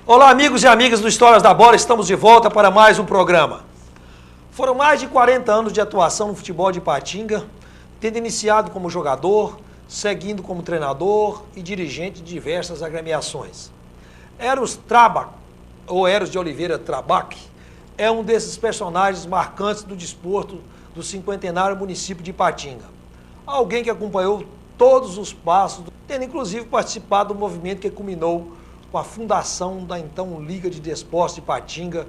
Olá, amigos e amigas do Histórias da Bola, estamos de volta para mais um programa. Foram mais de 40 anos de atuação no futebol de Ipatinga, tendo iniciado como jogador, seguindo como treinador e dirigente de diversas agremiações. Eros Trabac, ou Eros de Oliveira Trabac, é um desses personagens marcantes do desporto do cinquentenário município de Ipatinga. Alguém que acompanhou todos os passos, tendo inclusive participado do movimento que culminou com a fundação da então Liga de Desportos de Ipatinga,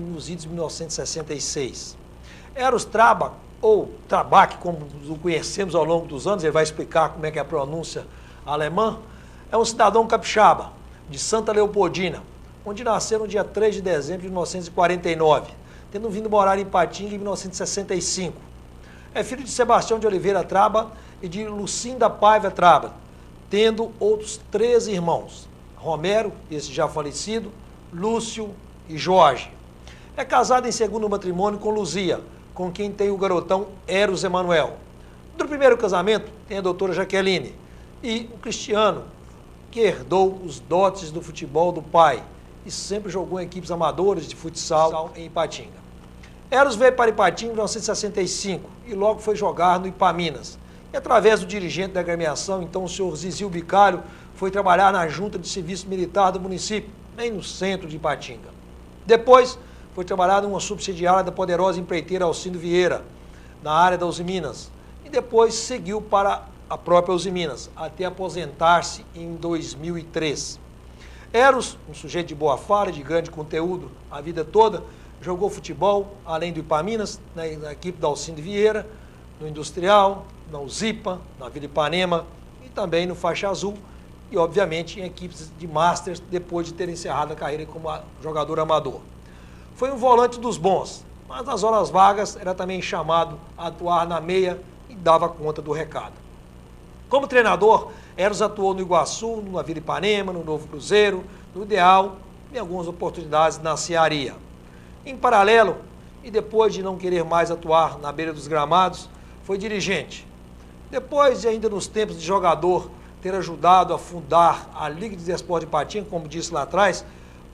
nos idos de 1966. Eros Trabac, ou Trabac, como o conhecemos ao longo dos anos, ele vai explicar como é que é a pronúncia alemã, é um cidadão capixaba, de Santa Leopoldina, onde nasceu no dia 3 de dezembro de 1949, tendo vindo morar em Ipatinga em 1965. É filho de Sebastião de Oliveira Trabac e de Lucinda Paiva Trabac, tendo outros 13 irmãos, Romero, esse já falecido, Lúcio e Jorge. É casado em segundo matrimônio com Luzia, com quem tem o garotão Eros Emanuel. Do primeiro casamento tem a doutora Jaqueline e o Cristiano, que herdou os dotes do futebol do pai e sempre jogou em equipes amadoras de futsal em Ipatinga. Eros veio para Ipatinga em 1965 e logo foi jogar no Ipaminas. E através do dirigente da agremiação, então o senhor Zizil Bicalho, foi trabalhar na Junta de Serviço Militar do município, bem no centro de Ipatinga. Depois, foi trabalhar numa subsidiária da poderosa empreiteira Alcindo Vieira, na área da Usiminas. E depois seguiu para a própria Usiminas, até aposentar-se em 2003. Eros, um sujeito de boa fala, de grande conteúdo a vida toda, jogou futebol, além do Ipaminas, na equipe da Alcindo Vieira, no Industrial, na Uzipa, na Vila Ipanema e também no Faixa Azul, e, obviamente, em equipes de Masters, depois de ter encerrado a carreira como jogador amador. Foi um volante dos bons, mas nas horas vagas era também chamado a atuar na meia e dava conta do recado. Como treinador, Eros atuou no Iguaçu, na Vila Ipanema, no Novo Cruzeiro, no Ideal e em algumas oportunidades na Cearia. Em paralelo, e depois de não querer mais atuar na beira dos gramados, foi dirigente. Depois, ainda nos tempos de jogador, ter ajudado a fundar a Liga de Desportos de Ipatinga, como disse lá atrás,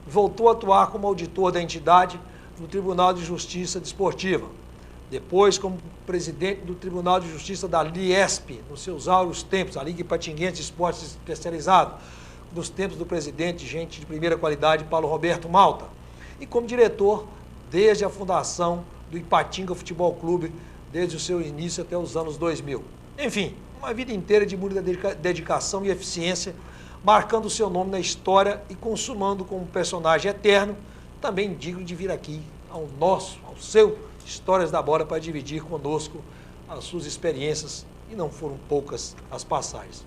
voltou a atuar como auditor da entidade no Tribunal de Justiça Desportiva. Depois, como presidente do Tribunal de Justiça da Liesp, nos seus áureos tempos, a Liga Ipatinguense de Esportes Especializado, nos tempos do presidente, gente de primeira qualidade, Paulo Roberto Malta. E como diretor, desde a fundação do Ipatinga Futebol Clube, desde o seu início até os anos 2000. Enfim, uma vida inteira de muita dedicação e eficiência, marcando o seu nome na história e consumando como personagem eterno, também digno de vir aqui ao seu Histórias da Bola para dividir conosco as suas experiências, e não foram poucas as passagens.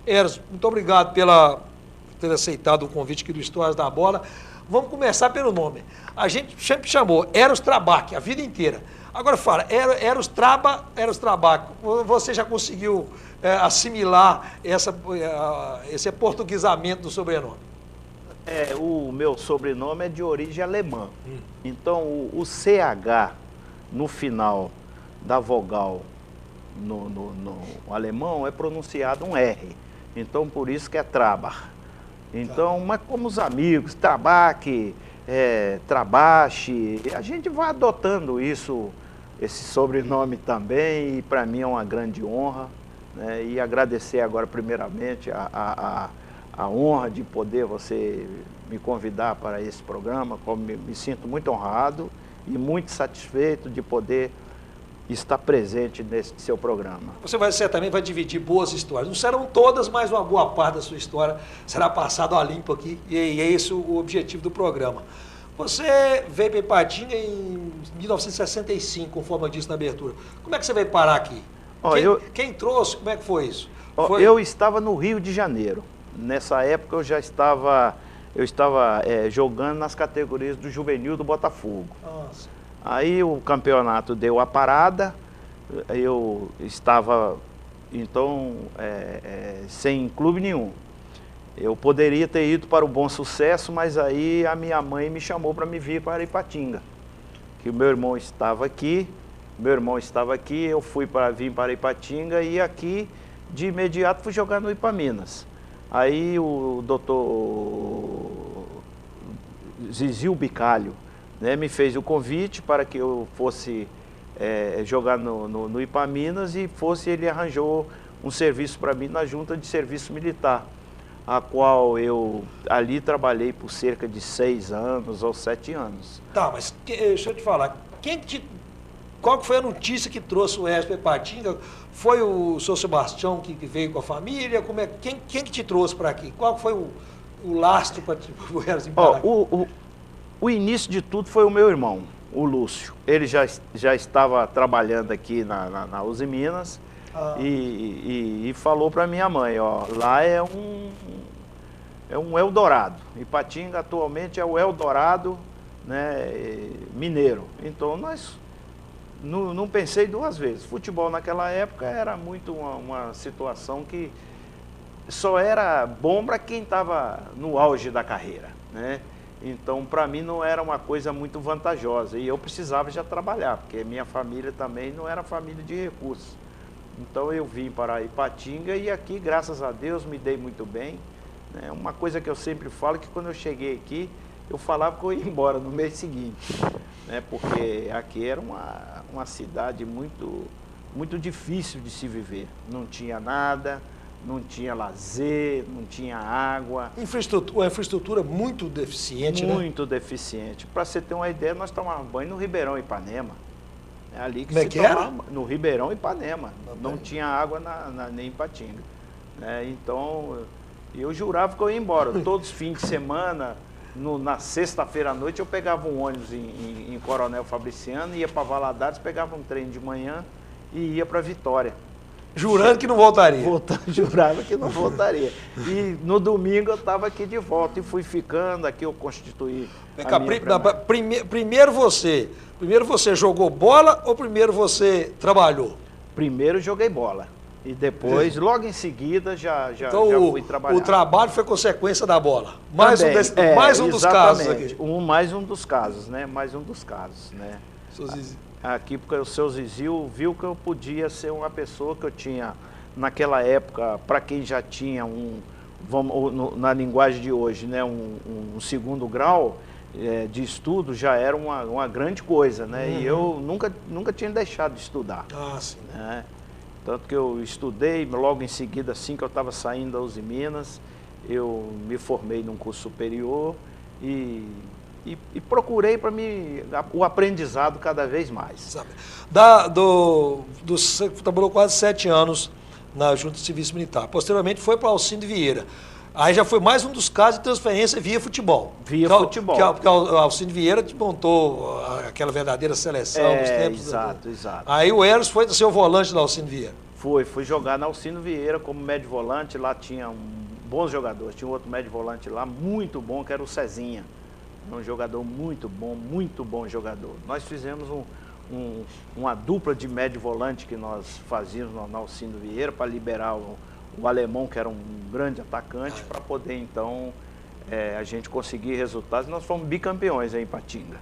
Eros, muito obrigado por ter aceitado o convite aqui do Histórias da Bola. Vamos começar pelo nome. A gente sempre chamou Eros Trabac a vida inteira. Agora fala, Eros Trabac, você já conseguiu assimilar esse portuguesamento do sobrenome? O meu sobrenome é de origem alemã. Então, o CH no final da vogal no alemão é pronunciado um R. Então, por isso que é Trabac. Então, mas como os amigos, Trabac, Trabache, a gente vai adotando esse sobrenome também, e para mim é uma grande honra, né? E agradecer agora primeiramente a honra de poder você me convidar para esse programa, como me sinto muito honrado e muito satisfeito de poder estar presente nesse seu programa. Você certamente vai dividir boas histórias. Não serão todas, mas uma boa parte da sua história será passada a limpo aqui, e é esse o objetivo do programa. Você veio para Ipatinga em 1965, conforme eu disse na abertura. Como é que você veio parar aqui? Quem trouxe? Como é que foi isso? Eu estava no Rio de Janeiro. Nessa época eu estava jogando nas categorias do juvenil do Botafogo. Nossa. Aí o campeonato deu a parada, eu estava então sem clube nenhum. Eu poderia ter ido para o Bom Sucesso, mas aí a minha mãe me chamou para me vir para Ipatinga. Que o meu irmão estava aqui, eu vim para Ipatinga e aqui de imediato fui jogar no Ipaminas. Aí o doutor Zizil Bicalho, né, me fez o convite para que eu fosse jogar no Ipaminas e ele arranjou um serviço para mim na Junta de Serviço Militar, a qual eu ali trabalhei por cerca de 6 anos ou 7 anos. Tá, mas deixa eu te falar, qual que foi a notícia que trouxe o Wesley para Ipatinga? Foi o seu Sebastião que veio com a família? Quem que te trouxe para aqui? Qual foi o lastro para o Wesley parar aqui? O início de tudo foi o meu irmão, o Lúcio. Ele já estava trabalhando aqui na Uzi Minas e falou para minha mãe, ó, lá é um Eldorado. Ipatinga atualmente é o Eldorado, né, mineiro. Então não pensei 2 vezes. Futebol naquela época era muito uma situação que só era bom para quem estava no auge da carreira, né? Então, para mim, não era uma coisa muito vantajosa. E eu precisava já trabalhar, porque minha família também não era família de recursos. Então, eu vim para Ipatinga e aqui, graças a Deus, me dei muito bem, né? Uma coisa que eu sempre falo é que quando eu cheguei aqui, eu falava que eu ia embora no mês seguinte, né? Porque aqui era uma cidade muito difícil de se viver. Não tinha nada, não tinha lazer, não tinha água. Uma infraestrutura muito deficiente, né? Muito deficiente. Para você ter uma ideia, nós tomávamos banho no Ribeirão Ipanema. É ali que Como é se que era? tomava, no Ribeirão Ipanema. Não tinha água nem em Ipatinga. Então, eu jurava que eu ia embora. Todos os fins de semana, na sexta-feira à noite, eu pegava um ônibus em Coronel Fabriciano, ia para Valadares, pegava um trem de manhã e ia para Vitória. Jurando que não voltaria. Jurava que não voltaria. E no domingo eu estava aqui de volta e fui ficando, aqui eu constituí a minha primeiro você jogou bola ou primeiro você trabalhou? Primeiro joguei bola. E depois, logo em seguida, já fui trabalhar. O trabalho foi consequência da bola. Mais um dos casos aqui. Mais um dos casos, né? Mais um dos casos, né? Aqui, porque o seu Zizil viu que eu podia ser uma pessoa que eu tinha, naquela época, para quem já tinha na linguagem de hoje, né, um segundo grau de estudo, já era uma grande coisa, né? E eu nunca tinha deixado de estudar. Ah, sim. Né? Tanto que eu estudei, logo em seguida, assim que eu estava saindo da Uzi Minas, eu me formei num curso superior e procurei para mim o aprendizado cada vez mais. Você trabalhou quase 7 anos na Junta de Serviço Militar. Posteriormente foi para Alcindo Vieira. Aí já foi mais um dos casos de transferência via futebol. Futebol. Porque o Alcindo Vieira montou aquela verdadeira seleção nos tempos. Exato. Aí o Eros foi ser o volante da Alcindo Vieira. Fui jogar na Alcindo Vieira como médio volante. Lá tinha bons jogadores. Tinha um outro médio volante lá muito bom, que era o Cezinha. Um jogador muito bom jogador. Nós fizemos uma dupla de médio volante que nós fazíamos na Alcindo Vieira para liberar o alemão, que era um grande atacante, para poder então a gente conseguir resultados. Nós fomos bicampeões em Ipatinga.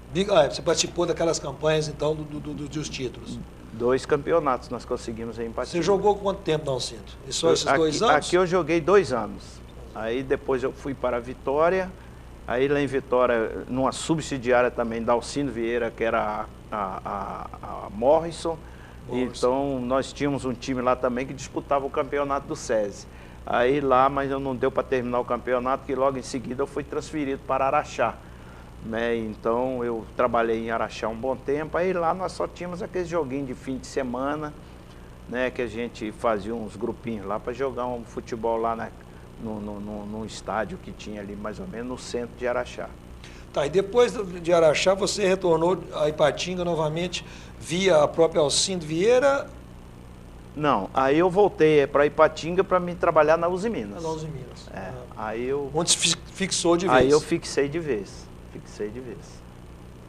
Você participou daquelas campanhas então dos títulos? 2 campeonatos nós conseguimos em Ipatinga. Você jogou quanto tempo na Alcindo? E só esses 2 anos? Aqui eu joguei 2 anos. Aí depois eu fui para a Vitória. Aí lá em Vitória, numa subsidiária também da Alcindo Vieira, que era a Morrison. Então nós tínhamos um time lá também que disputava o campeonato do SESI. Aí lá, mas não deu para terminar o campeonato, que logo em seguida eu fui transferido para Araxá. Né? Então eu trabalhei em Araxá um bom tempo. Aí lá nós só tínhamos aqueles joguinhos de fim de semana, né? Que a gente fazia uns grupinhos lá para jogar um futebol lá num estádio que tinha ali mais ou menos no centro de Araxá. Tá, e depois de Araxá você retornou a Ipatinga novamente via a própria Alcindo Vieira? Não, aí eu voltei para Ipatinga para me trabalhar na Uzi Minas. Na Uzi Minas. Aí eu... Onde se fixou de vez? Aí eu fixei de vez.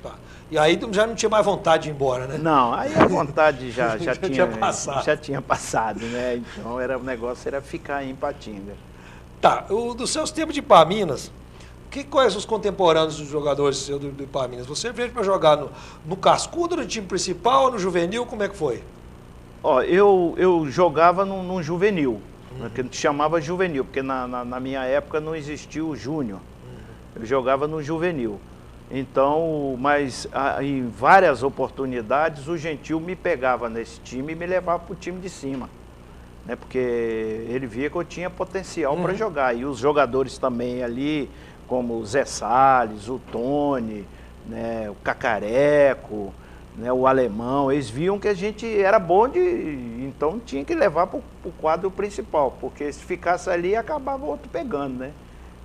Tá. E aí já não tinha mais vontade de ir embora, né? Não, aí a vontade já tinha passado, né? Então o negócio era ficar em Ipatinga. Tá, dos seus tempos de Ipaminas, quais os contemporâneos dos jogadores do Ipaminas? Você veio para jogar no cascudo, no time principal, no juvenil, como é que foi? Ó, eu jogava num juvenil, que a gente chamava juvenil, porque na minha época não existia o júnior. Eu jogava no juvenil. Então, mas em várias oportunidades o Gentil me pegava nesse time e me levava para o time de cima, né? Porque ele via que eu tinha potencial para jogar. E os jogadores também ali, como o Zé Salles, o Tony, né, o Cacareco, né, o Alemão, eles viam que a gente era bom então tinha que levar para o quadro principal, porque se ficasse ali acabava outro pegando, né?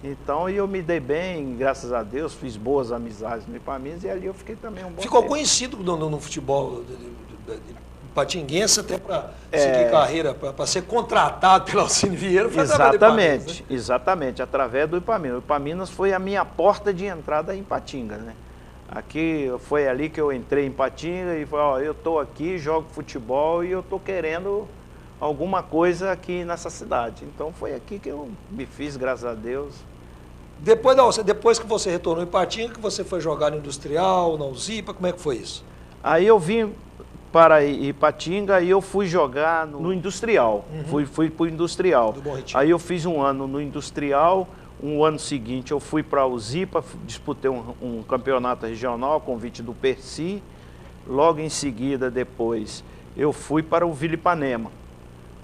Então eu me dei bem, graças a Deus, fiz boas amizades no Ipaminas e ali eu fiquei também um bom Ficou tempo. conhecido no futebol patinguense até para seguir carreira, para ser contratado pelo Alcine Vieira. Exatamente, exatamente, através do Ipaminas. O Ipaminas foi a minha porta de entrada em Patinga, né? Aqui foi ali que eu entrei em Patinga e falei, ó, eu estou aqui, jogo futebol e eu estou querendo alguma coisa aqui nessa cidade. Então foi aqui que eu me fiz, graças a Deus. Depois que você retornou em Patinga, que você foi jogar no Industrial, na Uzipa, como é que foi isso? Aí eu vim para Ipatinga e eu fui jogar no Industrial. Fui para o Industrial. Aí eu fiz um ano no Industrial, um ano seguinte eu fui para a Uzipa, disputei um campeonato regional, a convite do Percy. Logo em seguida, depois, eu fui para o Vila Ipanema.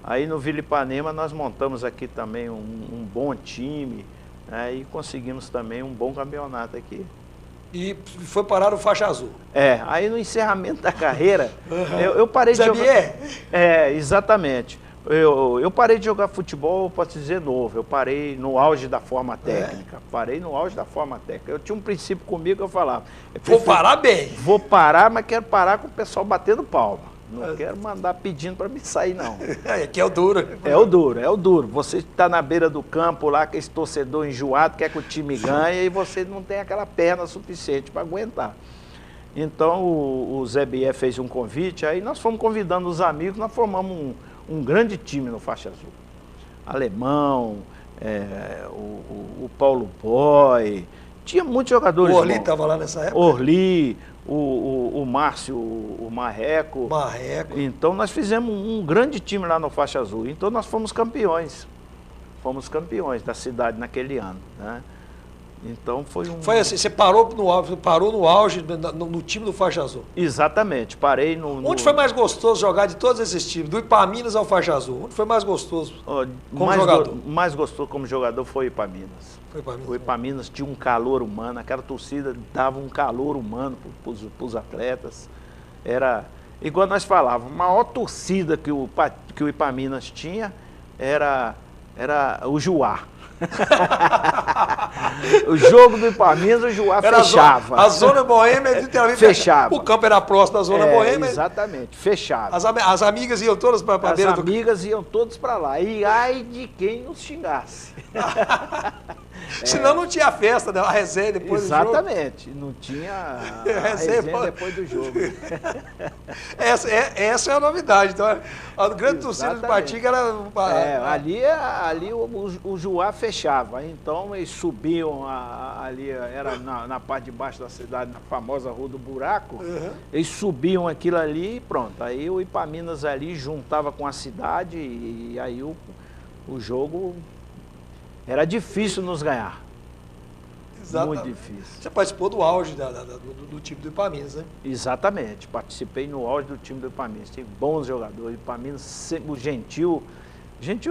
Aí no Vila Ipanema nós montamos aqui também um bom time, né, e conseguimos também um bom campeonato aqui. E foi parar no faixa azul. Aí no encerramento da carreira, eu parei de jogar... Exatamente. Eu parei de jogar futebol, posso dizer, novo. Eu parei no auge da forma técnica. Parei no auge da forma técnica. Eu tinha um princípio comigo que eu falava... Vou parar bem. Vou parar, mas quero parar com o pessoal batendo palma. Não quero mandar pedindo para me sair, não. Que é o duro. É o duro, é o duro. Você está na beira do campo lá, com esse torcedor enjoado, quer que o time ganhe, e você não tem aquela perna suficiente para aguentar. Então o Zé Bié fez um convite, aí nós fomos convidando os amigos, nós formamos um grande time no Faixa Azul. Alemão, o Paulo Boy, tinha muitos jogadores. O Orli estava lá nessa época? Orli, o Márcio, o Marreco. Então nós fizemos um grande time lá no Faixa Azul. Então nós fomos campeões. Fomos campeões da cidade naquele ano, né? Então foi um... Foi assim, você parou no auge no time do Faixa Azul? Exatamente, parei no... Onde foi mais gostoso jogar de todos esses times, do Ipaminas ao Faixa Azul? Onde foi mais gostoso como jogador? Mais gostoso como jogador foi o Ipaminas. O Ipaminas tinha um calor humano, aquela torcida dava um calor humano para os atletas. Era, igual nós falávamos, a maior torcida que o Ipaminas tinha era o Juá. O jogo do Ipaminas, o Juá fechava. A zona boêmia literalmente fechava. O campo era próximo da zona boêmia. Exatamente, fechava. As amigas iam todas para a beira do... As amigas iam todas para lá. E ai de quem nos xingasse. Senão não tinha festa, né? A resenha depois do jogo. Exatamente, não tinha a resenha depois do jogo. Essa é a novidade. Então, a grande torcida de Patinga era... Ali o Juá fechava. Então eles subiam ali, era na parte de baixo da cidade, na famosa Rua do Buraco. Eles subiam aquilo ali e pronto. Aí o Ipaminas ali juntava com a cidade e aí o jogo... Era difícil nos ganhar. Exatamente. Muito difícil. Você participou do auge do time do Ipaminas, né? Exatamente. Participei no auge do time do Ipaminas. Tive bons jogadores. O Ipaminas, o Gentil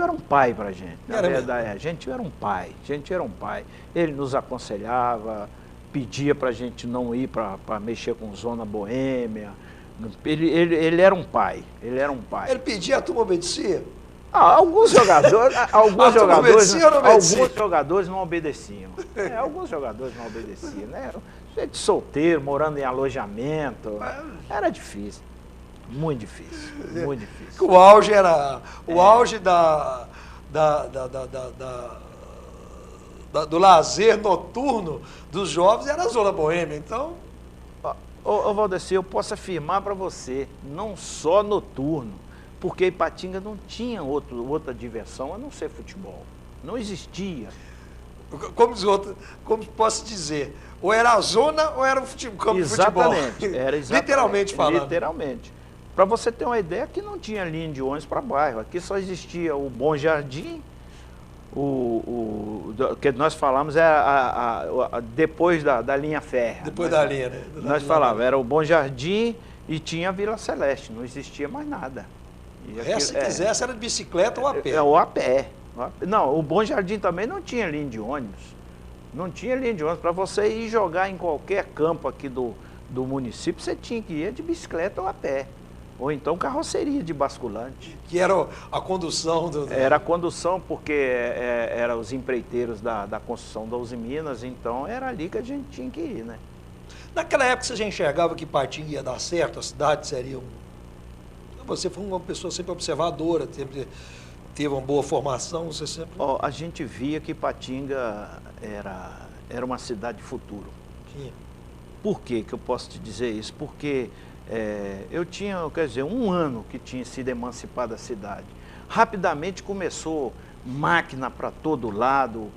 era um pai pra gente. Na verdade, Gentil era um pai. Gentil era um pai. Ele nos aconselhava, pedia pra gente não ir para mexer com zona boêmia. Ele era um pai. Ele era um pai. Ele pedia, a turma obedecia? Alguns jogadores não obedeciam. Alguns jogadores não obedeciam, né? Gente solteiro, morando em alojamento. Era difícil. Muito difícil. Muito difícil. O auge era... O auge do lazer noturno dos jovens era a zona boêmia, então... Ô Valdeci, eu posso afirmar para você, não só noturno, porque Ipatinga não tinha outra diversão a não ser futebol. Não existia. Como posso dizer, ou era a zona ou era o campo de futebol. Era exatamente. Literalmente falando. Literalmente. Para você ter uma ideia, aqui não tinha linha de ônibus para bairro. Aqui só existia o Bom Jardim, o que nós falamos depois da linha férrea. Depois da linha, né? Nós falávamos, era o Bom Jardim e tinha a Vila Celeste, não existia mais nada. Se quisesse, era de bicicleta ou a pé. Ou a pé. Não, o Bom Jardim também não tinha linha de ônibus. Não tinha linha de ônibus. Para você ir jogar em qualquer campo aqui do município, você tinha que ir de bicicleta ou a pé. Ou então carroceria de basculante. Que era a condução Era a condução, porque eram os empreiteiros da construção da Uzi Minas, então era ali que a gente tinha que ir, né? Naquela época você já enxergava que Patinga ia dar certo, a cidade seria Você foi uma pessoa sempre observadora, sempre teve uma boa formação, você sempre... A gente via que Patinga era uma cidade de futuro. Sim. Por que eu posso te dizer isso? Porque eu tinha, um ano que tinha sido emancipada a cidade. Rapidamente começou máquina para todo lado,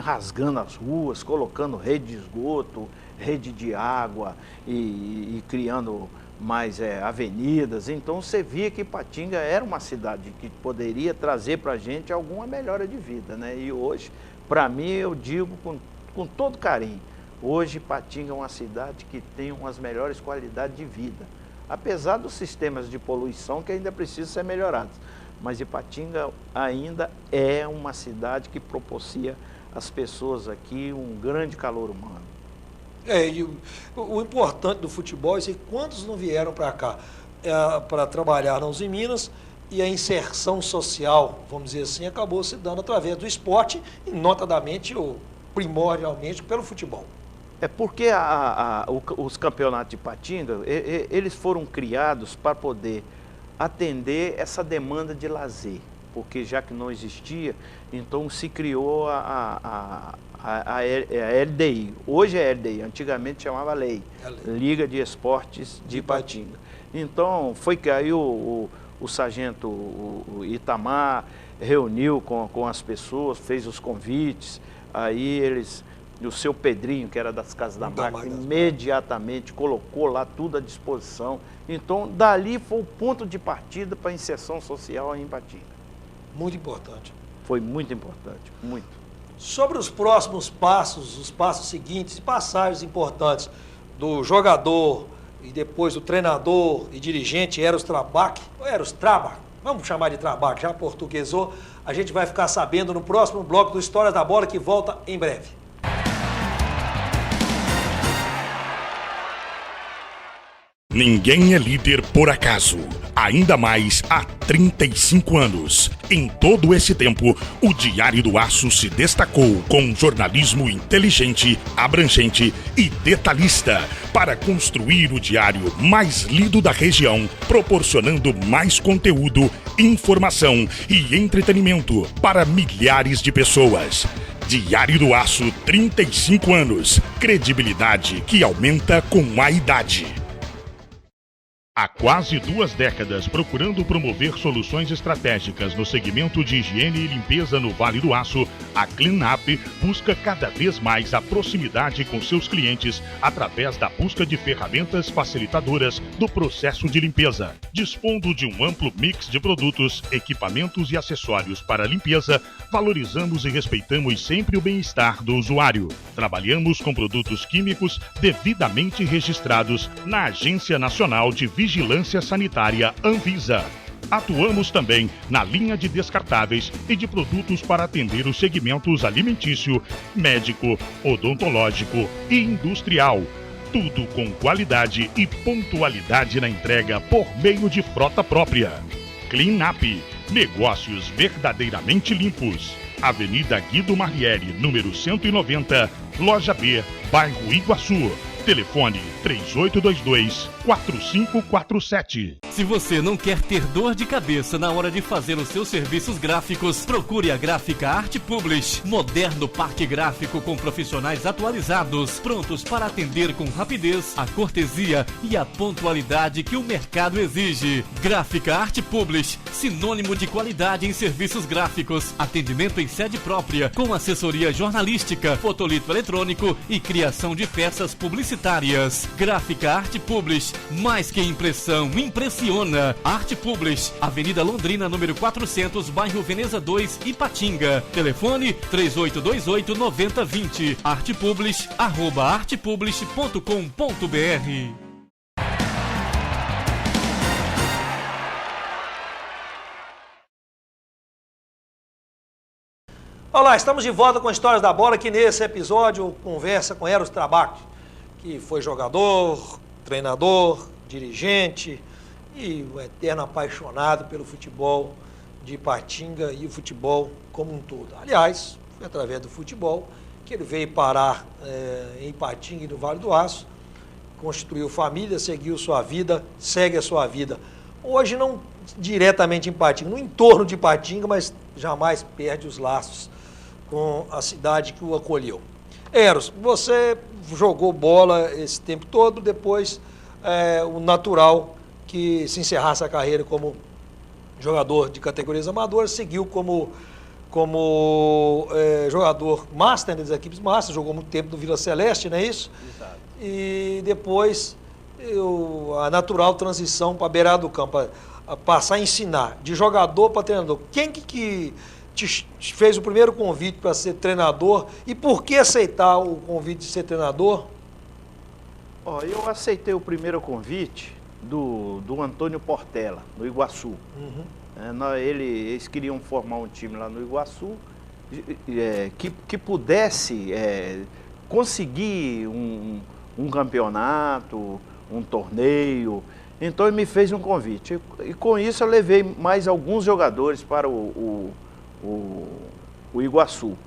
rasgando as ruas, colocando rede de esgoto, rede de água e criando mais avenidas. Então você via que Patinga era uma cidade que poderia trazer para a gente alguma melhora de vida, né? E hoje, para mim, eu digo com todo carinho, hoje Patinga é uma cidade que tem umas melhores qualidades de vida, apesar dos sistemas de poluição que ainda precisam ser melhorados. Mas Ipatinga ainda é uma cidade que propicia às pessoas aqui um grande calor humano. E o importante do futebol é que quantos não vieram para cá para trabalhar na Uzi Minas, e a inserção social, vamos dizer assim, acabou se dando através do esporte e notadamente ou primordialmente pelo futebol. É porque os campeonatos de Ipatinga, eles foram criados para poder atender essa demanda de lazer, porque já que não existia, então se criou a LDI. Hoje é LDI, antigamente chamava LEI, Liga de Esportes de Ipatinga. Então foi que aí o sargento Itamar reuniu com as pessoas, fez os convites, aí o seu Pedrinho, que era das Casas da Máquina, imediatamente colocou lá tudo à disposição. Então, dali foi o ponto de partida para a inserção social em Ipatinga. Muito importante. Foi muito importante, muito. Sobre os próximos passos, os passos seguintes, passagens importantes do jogador e depois do treinador e dirigente Eros Trabac, vamos chamar de Trabac, já portuguesou, a gente vai ficar sabendo no próximo bloco do Histórias da Bola, que volta em breve. Ninguém é líder por acaso, ainda mais há 35 anos. Em todo esse tempo, o Diário do Aço se destacou com um jornalismo inteligente, abrangente e detalhista para construir o diário mais lido da região, proporcionando mais conteúdo, informação e entretenimento para milhares de pessoas. Diário do Aço, 35 anos. Credibilidade que aumenta com a idade. Há quase 2 décadas, procurando promover soluções estratégicas no segmento de higiene e limpeza no Vale do Aço, a Cleanup busca cada vez mais a proximidade com seus clientes através da busca de ferramentas facilitadoras do processo de limpeza. Dispondo de um amplo mix de produtos, equipamentos e acessórios para limpeza, valorizamos e respeitamos sempre o bem-estar do usuário. Trabalhamos com produtos químicos devidamente registrados na Agência Nacional de Vigilância Sanitária Anvisa. Atuamos também na linha de descartáveis e de produtos para atender os segmentos alimentício, médico, odontológico e industrial. Tudo com qualidade e pontualidade na entrega por meio de frota própria. Cleanup, negócios verdadeiramente limpos. Avenida Guido Marlieri, número 190, Loja B, bairro Iguaçu. Telefone 3822-4547. Se você não quer ter dor de cabeça na hora de fazer os seus serviços gráficos, procure a Gráfica Arte Publish. Moderno parque gráfico com profissionais atualizados, prontos para atender com rapidez, a cortesia e a pontualidade que o mercado exige. Gráfica Arte Publish, sinônimo de qualidade em serviços gráficos. Atendimento em sede própria, com assessoria jornalística, fotolito eletrônico e criação de peças publicitárias publicitárias. Gráfica Arte Publish, mais que impressão, impressiona. Arte Publish, Avenida Londrina, número 400, bairro Veneza 2, Ipatinga. Telefone 3828-9020. Arte Publish, @artepublish.com.br. Olá, estamos de volta com Histórias da Bola, que nesse episódio conversa com Eros Trabac, que foi jogador, treinador, dirigente e um eterno apaixonado pelo futebol de Ipatinga e o futebol como um todo. Aliás, foi através do futebol que ele veio parar em Ipatinga e no Vale do Aço, constituiu família, seguiu sua vida, segue a sua vida. Hoje não diretamente em Ipatinga, no entorno de Ipatinga, mas jamais perde os laços com a cidade que o acolheu. Eros, você jogou bola esse tempo todo, depois o natural que se encerrasse a carreira como jogador de categorias amadoras, seguiu como jogador master das equipes master, jogou muito tempo no Vila Celeste, não é isso? Exato. E depois a natural transição para a beirada do campo, a passar a ensinar, de jogador para treinador. Quem que te fez o primeiro convite para ser treinador e por que aceitar o convite de ser treinador? Eu aceitei o primeiro convite do Antônio Portela, no Iguaçu. Uhum. Eles queriam formar um time lá no Iguaçu que pudesse conseguir um campeonato, um torneio. Então ele me fez um convite. E com isso eu levei mais alguns jogadores para o Iguaçu.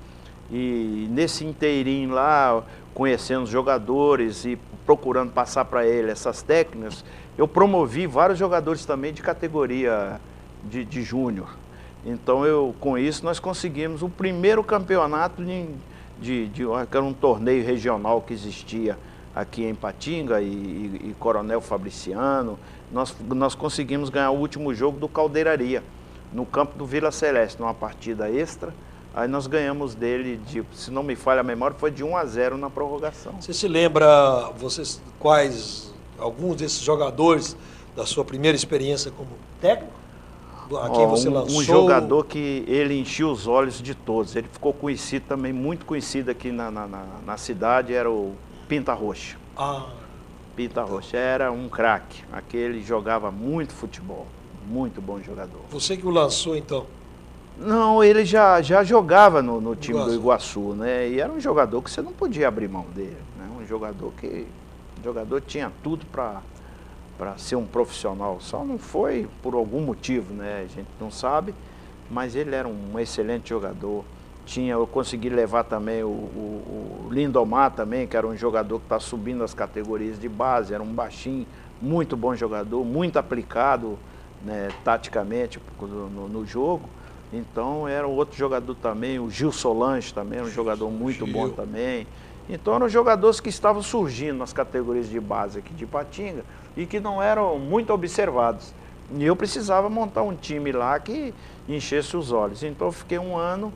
E nesse inteirinho lá, conhecendo os jogadores e procurando passar para ele essas técnicas, eu promovi vários jogadores também de categoria de júnior. Então com isso nós conseguimos o primeiro campeonato que era um torneio regional que existia aqui em Ipatinga e Coronel Fabriciano. Nós conseguimos ganhar o último jogo do Caldeiraria, no campo do Vila Celeste, numa partida extra. Aí nós ganhamos dele, se não me falha a memória, foi de 1-0 na prorrogação. Você se lembra, alguns desses jogadores da sua primeira experiência como técnico? A quem você lançou? Um jogador que ele encheu os olhos de todos. Ele ficou conhecido também, muito conhecido aqui na cidade, era o Pinta Roxa. Pinta Roxa era um craque. Aquele jogava muito futebol. Muito bom jogador. Você que o lançou, então? Não, ele já jogava no time do Iguaçu, né? E era um jogador que você não podia abrir mão dele, né? O jogador tinha tudo para ser um profissional. Só não foi por algum motivo, né? A gente não sabe, mas ele era um excelente jogador. Eu consegui levar também o Lindomar também, que era um jogador que está subindo as categorias de base, era um baixinho, muito bom jogador, muito aplicado, né, taticamente no jogo. Então era outro jogador também, o Gil Solange também, era um jogador muito bom também. Então eram jogadores que estavam surgindo nas categorias de base aqui de Ipatinga e que não eram muito observados. E eu precisava montar um time lá que enchesse os olhos. Então eu fiquei um ano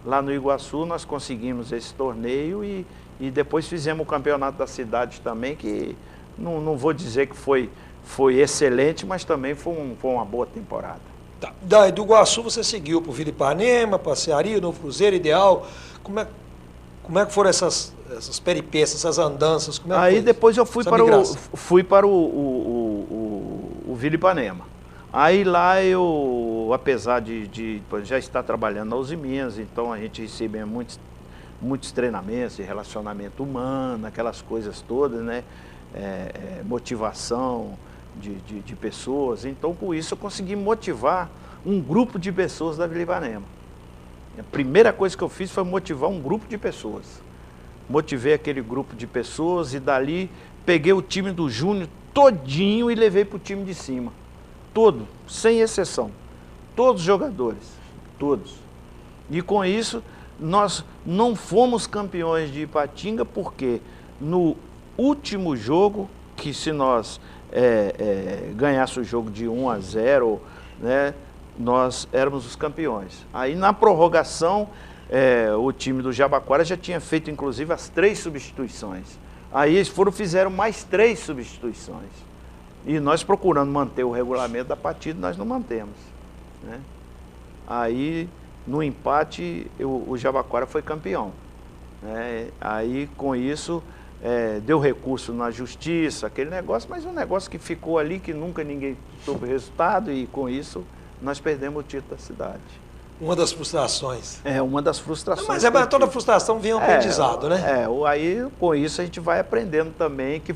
lá no Iguaçu, nós conseguimos esse torneio e depois fizemos o campeonato da cidade também, que não vou dizer que foi excelente, mas também foi uma boa temporada. Tá. Do Iguaçu você seguiu para o Vila Ipanema, para a Cearia, Novo Cruzeiro, Ideal. Como é que foram essas peripécias, essas andanças? Aí depois eu fui para o Vila Ipanema. Aí lá eu, apesar de já estar trabalhando na Uzi Minas, então a gente recebia muitos treinamentos de relacionamento humano, aquelas coisas todas, né? Motivação de pessoas. Então, com isso, eu consegui motivar um grupo de pessoas da Vila Ipanema. A primeira coisa que eu fiz foi motivar um grupo de pessoas. Motivei aquele grupo de pessoas e dali peguei o time do Júnior todinho e levei para o time de cima. Todo, sem exceção. Todos os jogadores. Todos. E com isso, nós não fomos campeões de Ipatinga porque no último jogo, que se nós ganhasse o jogo de 1-0, né, nós éramos os campeões. Aí na prorrogação, o time do Jabaquara já tinha feito inclusive as 3 substituições. Aí eles fizeram mais 3 substituições. E nós procurando manter o regulamento da partida, nós não mantemos, né? Aí, no empate, o Jabaquara foi campeão, né? Aí, com isso, deu recurso na justiça, aquele negócio, mas um negócio que ficou ali, que nunca ninguém soube o resultado, e com isso, nós perdemos o título da cidade. Uma das frustrações. Uma das frustrações. Mas toda frustração vem um aprendizado, né? Aí com isso a gente vai aprendendo também, que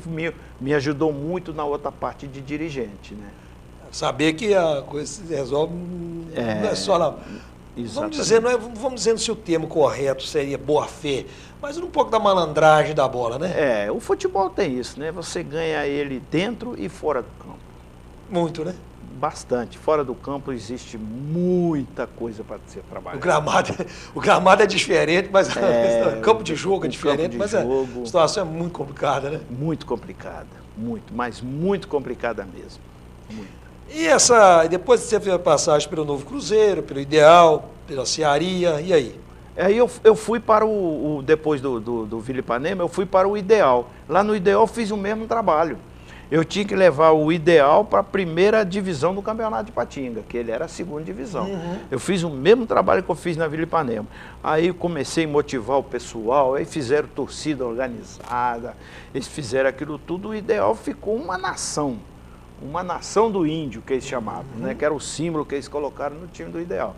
me ajudou muito na outra parte de dirigente, né? Saber que a coisa se resolve não é só na... Vamos dizer se o termo correto seria boa-fé, mas um pouco da malandragem da bola, né? O futebol tem isso, né? Você ganha ele dentro e fora do campo. Muito, né? Bastante. Fora do campo existe muita coisa para ser trabalhada. O gramado é diferente, mas o campo de jogo é diferente, mas a situação é muito complicada, né? Muito complicada, mas muito complicada mesmo. Muito. E depois você fez a passagem pelo Novo Cruzeiro, pelo Ideal, pela Cearia, e aí? Aí eu fui para depois do Vila Ipanema, eu fui para o Ideal. Lá no Ideal eu fiz o mesmo trabalho. Eu tinha que levar o Ideal para a primeira divisão do Campeonato de Ipatinga, que ele era a segunda divisão. Uhum. Eu fiz o mesmo trabalho que eu fiz na Vila Ipanema. Aí comecei a motivar o pessoal, aí fizeram torcida organizada, eles fizeram aquilo tudo, o Ideal ficou uma nação do índio, que eles chamavam, né? Que era o símbolo que eles colocaram no time do Ideal.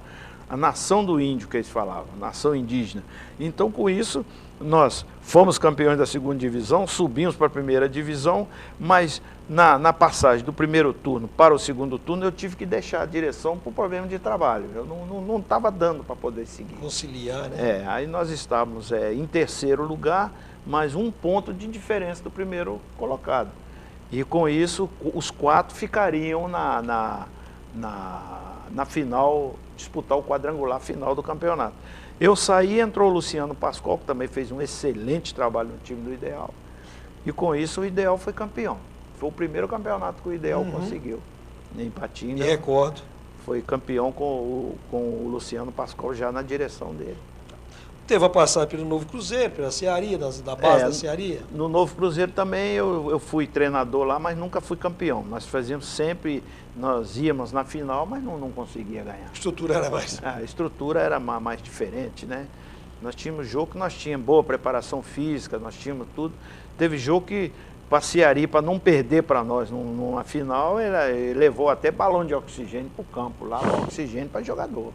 A nação do índio, que eles falavam, nação indígena. Então, com isso, nós fomos campeões da segunda divisão, subimos para a primeira divisão, mas na passagem do primeiro turno para o segundo turno, eu tive que deixar a direção por problema de trabalho. Eu não estava dando para poder seguir. Conciliar, né? Aí nós estávamos em terceiro lugar, mas 1 ponto de diferença do primeiro colocado. E com isso, os 4 ficariam na final, disputar o quadrangular final do campeonato. Eu saí, entrou o Luciano Pascoal, que também fez um excelente trabalho no time do Ideal. E com isso o Ideal foi campeão. Foi o primeiro campeonato que o Ideal conseguiu. Em Ipatinga. Me recordo. Foi campeão com o Luciano Pascoal já na direção dele. Teve a passagem pelo Novo Cruzeiro, pela Cearia, da base da Cearia? No Novo Cruzeiro também eu fui treinador lá, mas nunca fui campeão. Nós fazíamos sempre, nós íamos na final, mas não conseguia ganhar. A estrutura era mais... A estrutura era mais diferente, né? Nós tínhamos jogo que nós tínhamos boa preparação física, nós tínhamos tudo. Teve jogo que para Cearia, para não perder para nós numa final, ele levou até balão de oxigênio para o campo, lá oxigênio para jogador.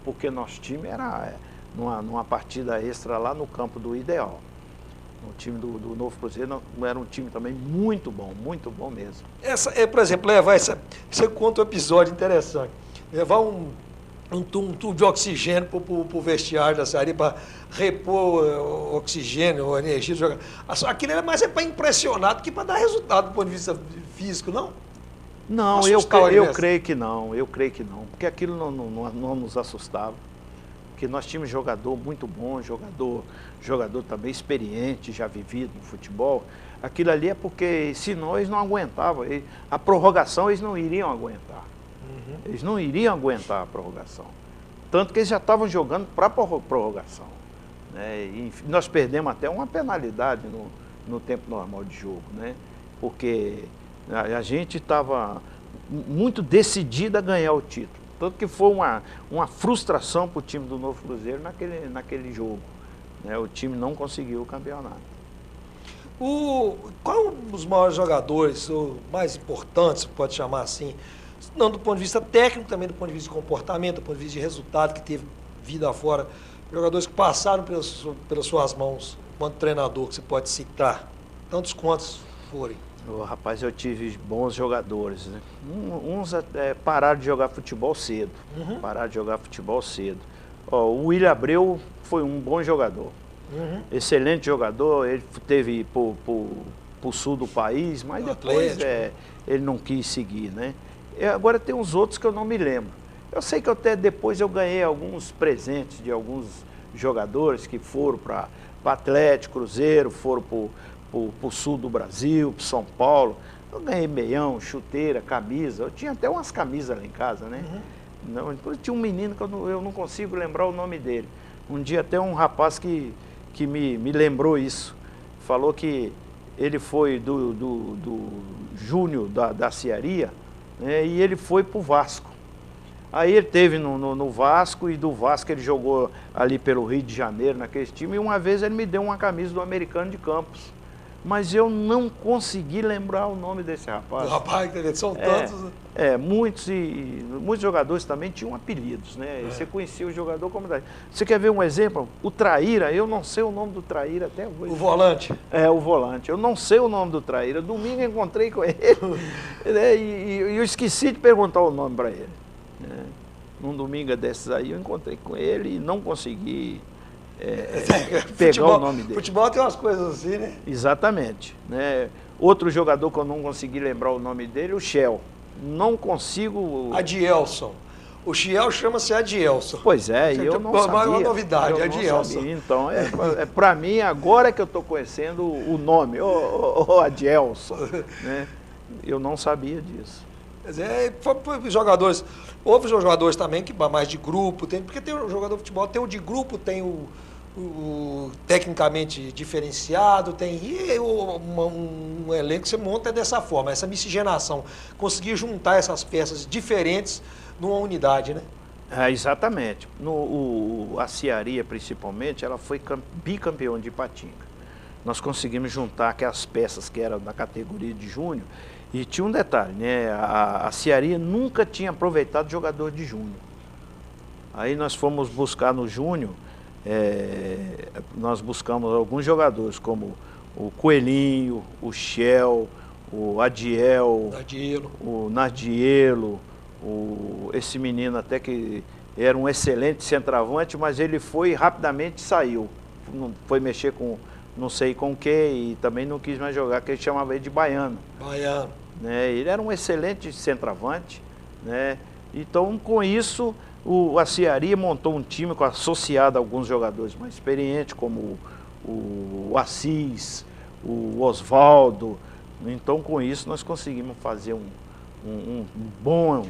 Porque nosso time era... Numa partida extra lá no campo do Ideal. O time do Novo Cruzeiro era um time também muito bom mesmo. Por exemplo, você conta um episódio interessante. Levar um tubo de oxigênio para o vestiário da Cearia para repor oxigênio, energia do jogador. Aquilo é mais para impressionar do que para dar resultado do ponto de vista físico, não? Não, eu creio que não, porque aquilo não nos assustava. Porque nós tínhamos jogador muito bom, jogador também experiente, já vivido no futebol. Aquilo ali é porque, senão eles não aguentavam. A prorrogação eles não iriam aguentar. Eles não iriam aguentar a prorrogação. Tanto que eles já estavam jogando para a prorrogação, né? E nós perdemos até uma penalidade no tempo normal de jogo, né? Porque a gente estava muito decidido a ganhar o título. Tanto que foi uma frustração para o time do Novo Cruzeiro naquele jogo, né? O time não conseguiu o campeonato. Qual os maiores jogadores, ou mais importantes, pode chamar assim, não do ponto de vista técnico, também do ponto de vista de comportamento, do ponto de vista de resultado que teve vida afora, jogadores que passaram pelas suas mãos, quanto treinador, que você pode citar, tantos quantos forem? Rapaz, eu tive bons jogadores, né? Uns pararam de jogar futebol cedo. O William Abreu foi um bom jogador. Excelente jogador, ele teve para o sul do país, mas depois ele não quis seguir, né? Agora tem uns outros que eu não me lembro. Eu sei que até depois eu ganhei alguns presentes de alguns jogadores que foram para Atlético, Cruzeiro, foram para o sul do Brasil, para São Paulo. Eu ganhei meião, chuteira, camisa. Eu tinha até umas camisas lá em casa, né? Não, tinha um menino que eu não consigo lembrar o nome dele. Um dia até um rapaz que me lembrou isso. Falou que ele foi do Júnior da Cearia, né, e ele foi para o Vasco. Aí ele teve no Vasco, e do Vasco ele jogou ali pelo Rio de Janeiro, naquele time, e uma vez ele me deu uma camisa do Americano de Campos. Mas eu não consegui lembrar o nome desse rapaz. Rapaz, são tantos. Muitos jogadores também tinham apelidos, né? Você conhecia o jogador como... Você quer ver um exemplo? O Traíra, eu não sei o nome do Traíra até hoje. O volante? O volante. Eu não sei o nome do Traíra. Domingo eu encontrei com ele, né? E eu esqueci de perguntar o nome para ele. Né? Num domingo desses aí eu encontrei com ele e não consegui... pegar o nome dele. Futebol tem umas coisas assim, né? Exatamente. Né? Outro jogador que eu não consegui lembrar o nome dele, o Shell. Não consigo... Adielson. O Shell chama-se Adielson. Pois é, e eu não sabia. É uma novidade, Adielson. Então, para mim, agora que eu estou conhecendo o nome, o Adielson. Né? Eu não sabia disso. Quer dizer, jogadores... Houve jogadores também que mais de grupo, porque tem o jogador de futebol, tem o de grupo, tem o tecnicamente diferenciado, tem um elenco que você monta dessa forma, essa miscigenação, conseguir juntar essas peças diferentes numa unidade, né? Exatamente. A Cearia, principalmente, ela foi bicampeã de Ipatinga. Nós conseguimos juntar aquelas peças que eram da categoria de júnior. E tinha um detalhe, né? A Cearia nunca tinha aproveitado jogador de júnior. Aí nós fomos buscar no júnior, nós buscamos alguns jogadores, como o Coelhinho, o Shell, o Adiel, o Nardielo, esse menino até que era um excelente centroavante, mas ele foi rapidamente saiu. Foi mexer com... não sei com o que, e também não quis mais jogar, que ele chamava ele de Baiano. Baiano. Né? Ele era um excelente centroavante, né? Então, com isso, a Cearia montou um time associado a alguns jogadores mais experientes, como o Assis, o Osvaldo. Então, com isso, nós conseguimos fazer um bom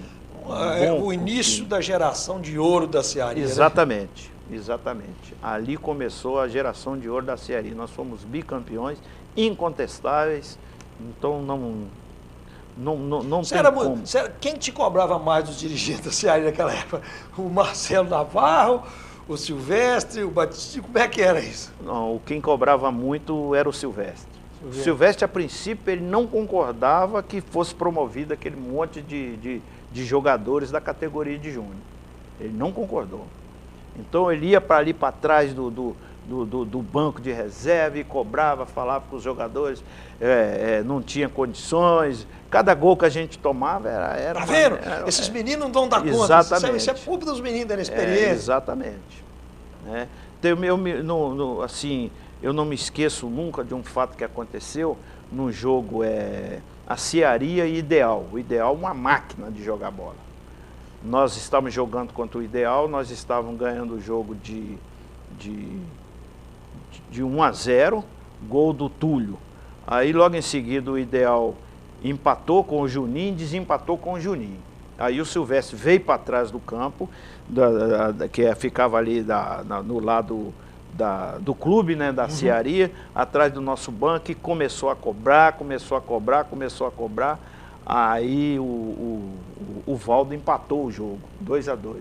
o início da geração de ouro da Cearia. Exatamente. Né? Exatamente. Ali começou a geração de ouro da Cearia. Nós fomos bicampeões, incontestáveis, então não tem como. Quem te cobrava mais dos dirigentes da Cearia naquela época? O Marcelo Navarro, o Silvestre, o Batista, como é que era isso? Não, quem cobrava muito era o Silvestre. O Silvestre, a princípio, ele não concordava que fosse promovido aquele monte de jogadores da categoria de júnior. Ele não concordou. Então ele ia para ali para trás do banco de reserva e cobrava, falava com os jogadores, não tinha condições. Cada gol que a gente tomava era... Tá vendo? Esses meninos não vão dar conta. Exatamente. Isso é culpa dos meninos da experiência. Exatamente. Né? Assim, eu não me esqueço nunca de um fato que aconteceu no jogo a Cearia e Ideal. O Ideal é uma máquina de jogar bola. Nós estávamos jogando contra o Ideal, nós estávamos ganhando o jogo de 1-0, gol do Túlio. Aí logo em seguida o Ideal empatou com o Juninho, desempatou com o Juninho. Aí o Silvestre veio para trás do campo, que ficava ali no lado do clube, né, da Cearia, atrás do nosso banco, e começou a cobrar. Aí o Valdo empatou o jogo, 2-2.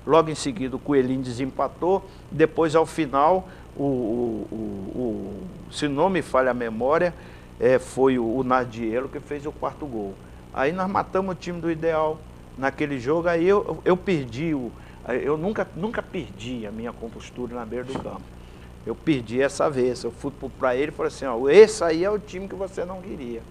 Logo em seguida o Coelhinho desempatou, depois ao final, se não me falha a memória, foi o Nardielo que fez o 4º gol. Aí nós matamos o time do Ideal naquele jogo, aí eu perdi, eu nunca perdi a minha compostura na beira do campo. Eu perdi essa vez, eu fui para ele e falei assim, esse aí é o time que você não queria.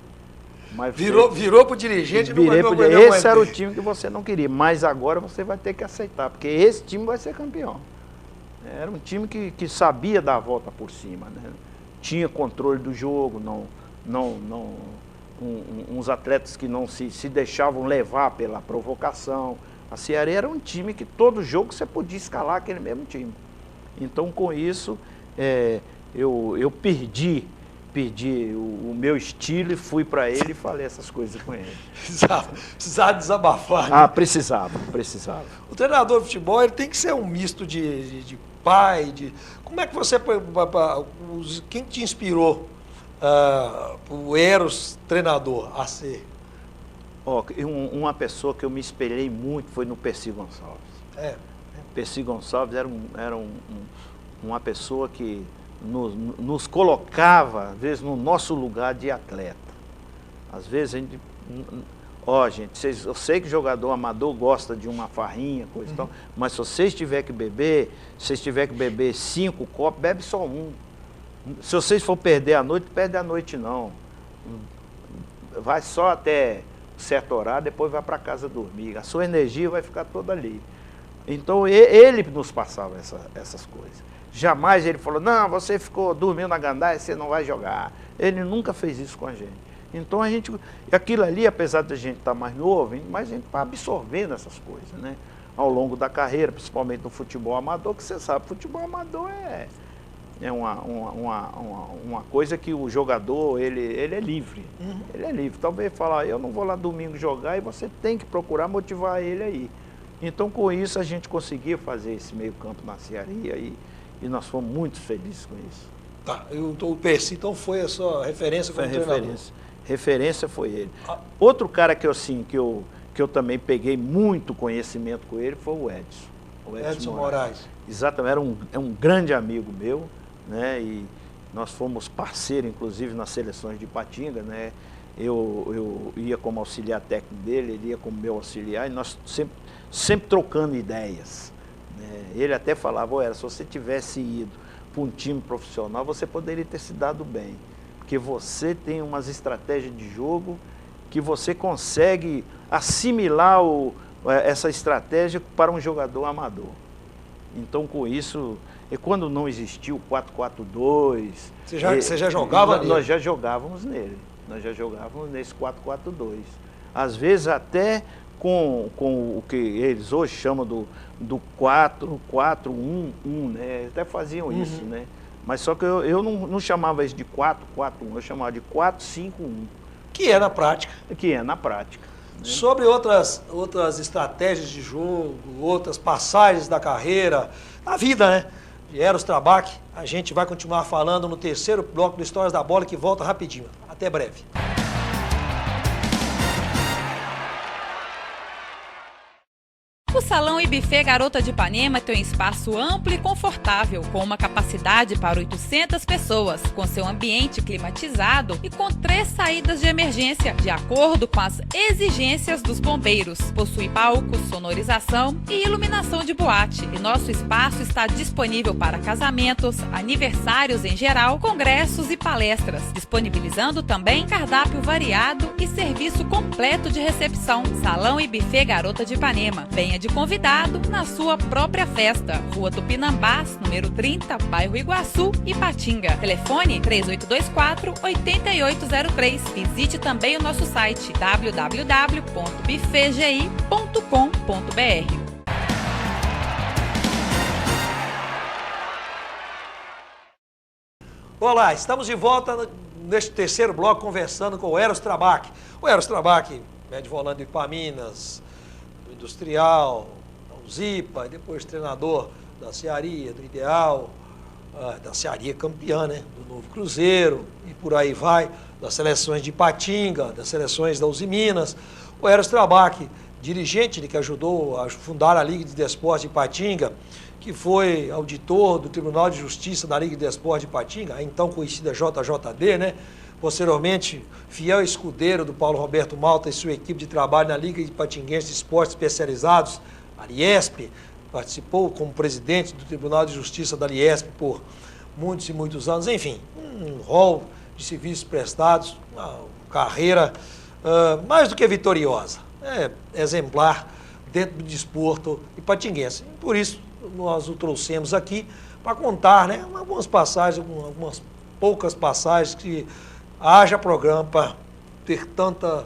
Mas virou para o dirigente e não esse era o time que você não queria, mas agora você vai ter que aceitar, porque esse time vai ser campeão. Era um time que sabia dar a volta por cima, né? Tinha controle do jogo, uns atletas que não se deixavam levar pela provocação. A Cearia era um time que todo jogo você podia escalar aquele mesmo time. Então, com isso, eu perdi o meu estilo e fui para ele e falei essas coisas com ele. Precisava desabafar. Né? Precisava. O treinador de futebol ele tem que ser um misto de pai, Como é que você... Quem te inspirou o Eros treinador a ser? Uma pessoa que eu me espelhei muito foi no Percy Gonçalves. Percy Gonçalves era uma pessoa que nos colocava, às vezes, no nosso lugar de atleta. Às vezes a gente... gente, eu sei que jogador amador gosta de uma farrinha, coisa e tal, mas se vocês tiverem que beber, 5 copos, bebe só um. Se vocês for perder a noite, perde a noite não. Vai só até certo horário, depois vai para casa dormir. A sua energia vai ficar toda ali. Então ele nos passava essas coisas. Jamais ele falou, não, você ficou dormindo na gandaia, você não vai jogar. Ele nunca fez isso com a gente. Então aquilo ali, apesar de a gente estar mais novo, mas a gente está absorvendo essas coisas, né? Ao longo da carreira, principalmente no futebol amador, que você sabe, futebol amador é uma coisa que o jogador, ele é livre. Ele é livre. Talvez falar, eu não vou lá domingo jogar, e você tem que procurar motivar ele aí. Então, com isso, a gente conseguia fazer esse meio campo na Cearia e nós fomos muito felizes com isso. Tá, o Percy, então, foi a sua referência como treinador? Referência foi ele. Outro cara que eu também peguei muito conhecimento com ele foi o Edson. O Edson Moraes. Exatamente, é um grande amigo meu, né? E nós fomos parceiros, inclusive, nas seleções de Ipatinga, né? Eu ia como auxiliar técnico dele, ele ia como meu auxiliar, e nós sempre trocando ideias, né? Ele até falava, se você tivesse ido para um time profissional, você poderia ter se dado bem, porque você tem umas estratégias de jogo que você consegue assimilar essa estratégia para um jogador amador. Então, com isso, quando não existiu o 4-4-2... Você já jogava nele? Nós já jogávamos nele. Nós já jogávamos nesse 4-4-2. Às vezes até com o que eles hoje chamam do 4-4-1-1, né? Até faziam isso, né? Mas só que eu não chamava isso de 4-4-1, eu chamava de 4-5-1. Que é na prática. Que é na prática. Né? Sobre outras estratégias de jogo, outras passagens da carreira, da vida, né? De Eros Trabach, a gente vai continuar falando no terceiro bloco do Histórias da Bola, que volta rapidinho. Até breve. O Salão e Buffet Garota de Ipanema tem um espaço amplo e confortável, com uma capacidade para 800 pessoas, com seu ambiente climatizado e com 3 saídas de emergência, de acordo com as exigências dos bombeiros. Possui palco, sonorização e iluminação de boate. E nosso espaço está disponível para casamentos, aniversários em geral, congressos e palestras, disponibilizando também cardápio variado e serviço completo de recepção. Salão e Buffet Garota de Ipanema. Venha de convidado na sua própria festa. Rua Tupinambás, número 30, bairro Iguaçu, Ipatinga. Telefone 3824-8803. Visite também o nosso site www.buffetgi.com.br. Olá, estamos de volta neste terceiro bloco conversando com o Eros Trabach. O Eros Trabach, médio volante do Ipaminas, do Industrial, da Uzipa, e depois treinador da Cearia, do Ideal, da Cearia campeã, né? Do Novo Cruzeiro, e por aí vai, das seleções de Ipatinga, das seleções da Usiminas. O Eros Trabach, dirigente que ajudou a fundar a Liga de Desportos de Ipatinga, que foi auditor do Tribunal de Justiça da Liga de Desportos de Ipatinga, a então conhecida JJD, né? Posteriormente, fiel escudeiro do Paulo Roberto Malta e sua equipe de trabalho na Liga Ipatinguense de Esportes Especializados, a Liesp, participou como presidente do Tribunal de Justiça da Liesp por muitos e muitos anos, enfim, um rol de serviços prestados, uma carreira mais do que vitoriosa, exemplar dentro do desporto ipatinguense. Por isso, nós o trouxemos aqui para contar, né, algumas passagens, algumas poucas passagens que haja programa para ter tanta,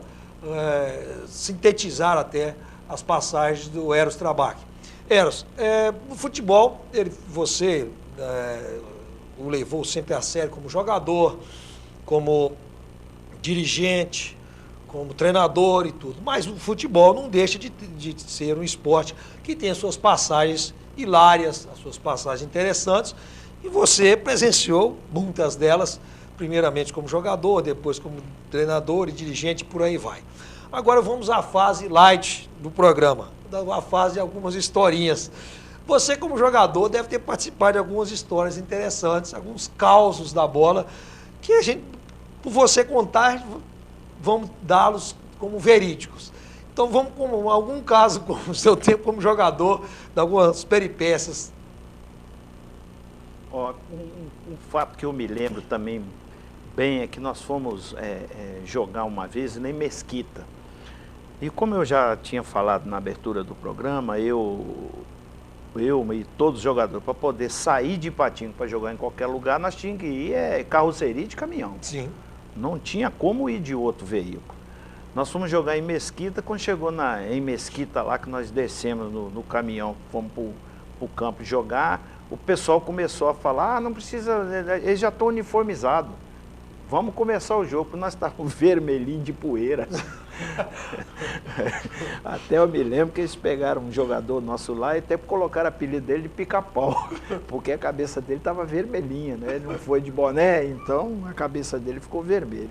sintetizar até as passagens do Eros Trabach. Eros, no futebol, você o levou sempre a sério como jogador, como dirigente, como treinador e tudo, mas o futebol não deixa de ser um esporte que tem as suas passagens hilárias, as suas passagens interessantes, e você presenciou muitas delas primeiramente como jogador, depois como treinador e dirigente, por aí vai. Agora vamos à fase light do programa, a fase de algumas historinhas. Você, como jogador, deve ter participado de algumas histórias interessantes, alguns causos da bola, que a gente, por você contar, vamos dá-los como verídicos. Então vamos com algum caso, com o seu tempo como jogador, de algumas peripécias. Ó, um fato que eu me lembro também bem é que nós fomos jogar uma vez em Mesquita. E como eu já tinha falado na abertura do programa, eu e todos os jogadores, para poder sair de Ipatinga para jogar em qualquer lugar, nós tínhamos que ir carroceria de caminhão. Sim. Não tinha como ir de outro veículo. Nós fomos jogar em Mesquita, quando chegou em Mesquita lá, que nós descemos no caminhão, fomos para o campo jogar, o pessoal começou a falar, não precisa, eles já estão uniformizados. Vamos começar o jogo, porque nós estávamos vermelhinho de poeira. Até eu me lembro que eles pegaram um jogador nosso lá e até colocaram o apelido dele de Pica-Pau, porque a cabeça dele estava vermelhinha, né? Ele não foi de boné, então a cabeça dele ficou vermelha.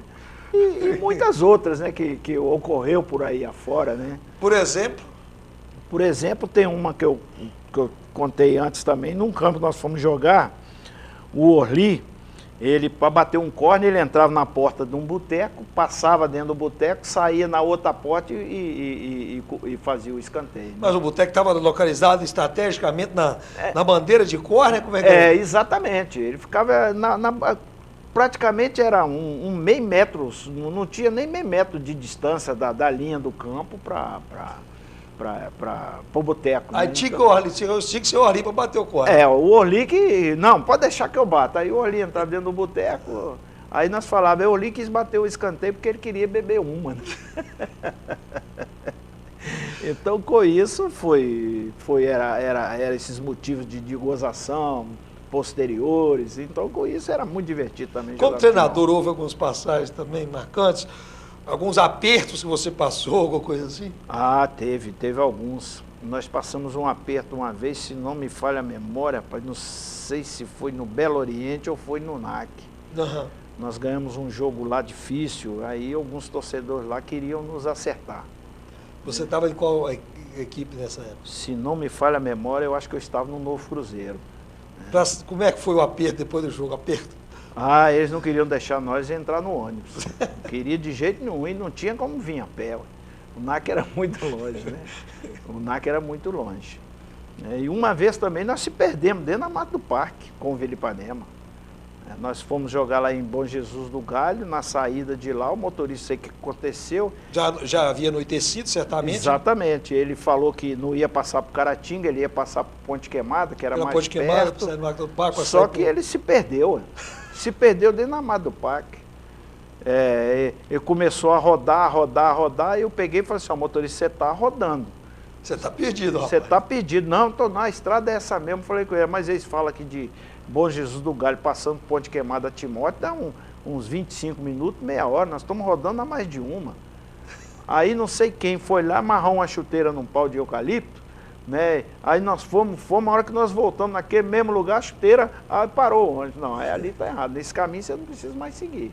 E muitas outras, né, que ocorreu por aí afora, né? Por exemplo? Por exemplo, tem uma que eu contei antes também, num campo nós fomos jogar, o Orli, ele, para bater um córner, ele entrava na porta de um boteco, passava dentro do boteco, saía na outra porta e fazia o escanteio. Mas o boteco estava localizado estrategicamente na bandeira de córner? Como é que exatamente. Ele ficava praticamente era um meio metro, não tinha nem meio metro de distância da linha do campo para o boteco. Aí né? tinha que ser o Orli para bater o córner. O Orli que... Não, pode deixar que eu bato. Aí o Orli entrava dentro do boteco, aí nós falávamos, o Orli quis bater o escanteio porque ele queria beber uma. Né? Então, com isso, era esses motivos de gozação posteriores. Então, com isso, era muito divertido também. Como treinador, houve algumas passagens também marcantes? Alguns apertos que você passou, alguma coisa assim? Ah, teve alguns. Nós passamos um aperto uma vez, se não me falha a memória, não sei se foi no Belo Oriente ou foi no NAC. Uhum. Nós ganhamos um jogo lá difícil, aí alguns torcedores lá queriam nos acertar. Você estava em qual equipe nessa época? Se não me falha a memória, eu acho que eu estava no Novo Cruzeiro. Como é que foi o aperto depois do jogo? Aperto? Ah, eles não queriam deixar nós entrar no ônibus. Não queria de jeito nenhum e não tinha como vir a pé. O NAC era muito longe, né? O NAC era muito longe. E uma vez também nós se perdemos dentro da Mata do Parque com o Vila Ipanema. Nós fomos jogar lá em Bom Jesus do Galho, na saída de lá, o motorista, sei o que aconteceu. Já havia anoitecido, certamente? Exatamente. Ele falou que não ia passar por Caratinga, ele ia passar por Ponte Queimada, que era mais Ponte perto. Queimada, do Parque, só que ele se perdeu. Se perdeu dentro da Mata do Parque. Ele começou a rodar, e eu peguei e falei assim, motorista, você está rodando. Você está perdido, rapaz. Você está perdido. Não, a estrada é essa mesmo. Falei com ele, mas eles falam aqui de Bom Jesus do Galho, passando Ponte Queimada a Timóteo, dá uns 25 minutos, meia hora, nós estamos rodando há mais de uma. Aí não sei quem foi lá, amarrou uma chuteira num pau de eucalipto, né? Aí nós fomos, a hora que nós voltamos naquele mesmo lugar, a chuteira, aí parou o ônibus. Não, ali está errado, nesse caminho você não precisa mais seguir.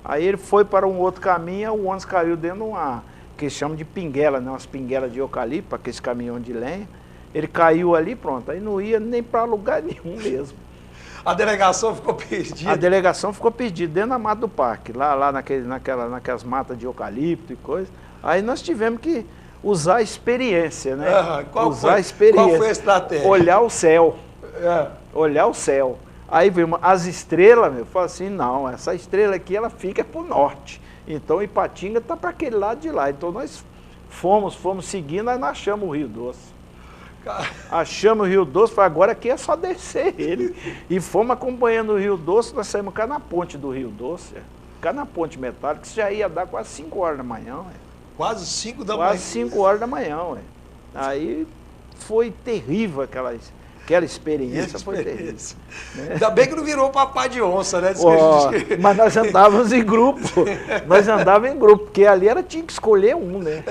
Aí ele foi para um outro caminho, o ônibus caiu dentro de uma, que eles chamam de pinguela, né? Umas pinguelas de eucalipto, aqueles caminhões de lenha. Ele caiu ali, pronto, aí não ia nem para lugar nenhum mesmo. A delegação ficou perdida? A delegação ficou perdida dentro da Mata do Parque, lá naquelas matas de eucalipto e coisa. Aí nós tivemos que usar a experiência, né? Qual foi a estratégia? Olhar o céu. Olhar o céu. Aí vimos as estrelas, eu falei assim, não, essa estrela aqui, ela fica para o norte. Então Ipatinga está para aquele lado de lá. Então nós fomos seguindo, aí nós achamos o Rio Doce. Achamos o Rio Doce, falei, agora aqui é só descer ele. E fomos acompanhando o Rio Doce, nós saímos cá na ponte do Rio Doce, cá na ponte metálica, que já ia dar quase 5 horas da manhã. Quase 5 da manhã? Quase 5 horas da manhã. Aí foi terrível Aquela experiência foi terrível. Ainda bem que não virou papai de onça, né? Mas nós andávamos em grupo. Nós andávamos em grupo, porque ali tinha que escolher um, né?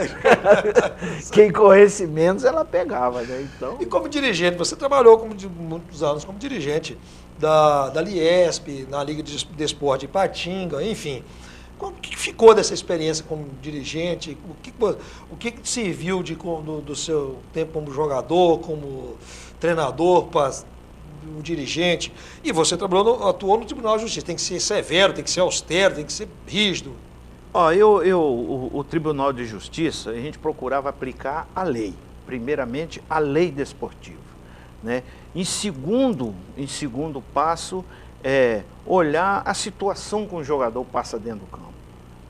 Quem corresse menos, ela pegava, né? Então... E como dirigente, você trabalhou muitos anos como dirigente da Liesp, na Liga de Esporte de Ipatinga, enfim. O que ficou dessa experiência como dirigente? O que serviu do seu tempo como jogador, como treinador, para um dirigente? E você atuou no Tribunal de Justiça. Tem que ser severo, tem que ser austero, tem que ser rígido. O Tribunal de Justiça, a gente procurava aplicar a lei. Primeiramente, a lei desportiva, né? Em segundo passo, olhar a situação que o jogador passa dentro do campo,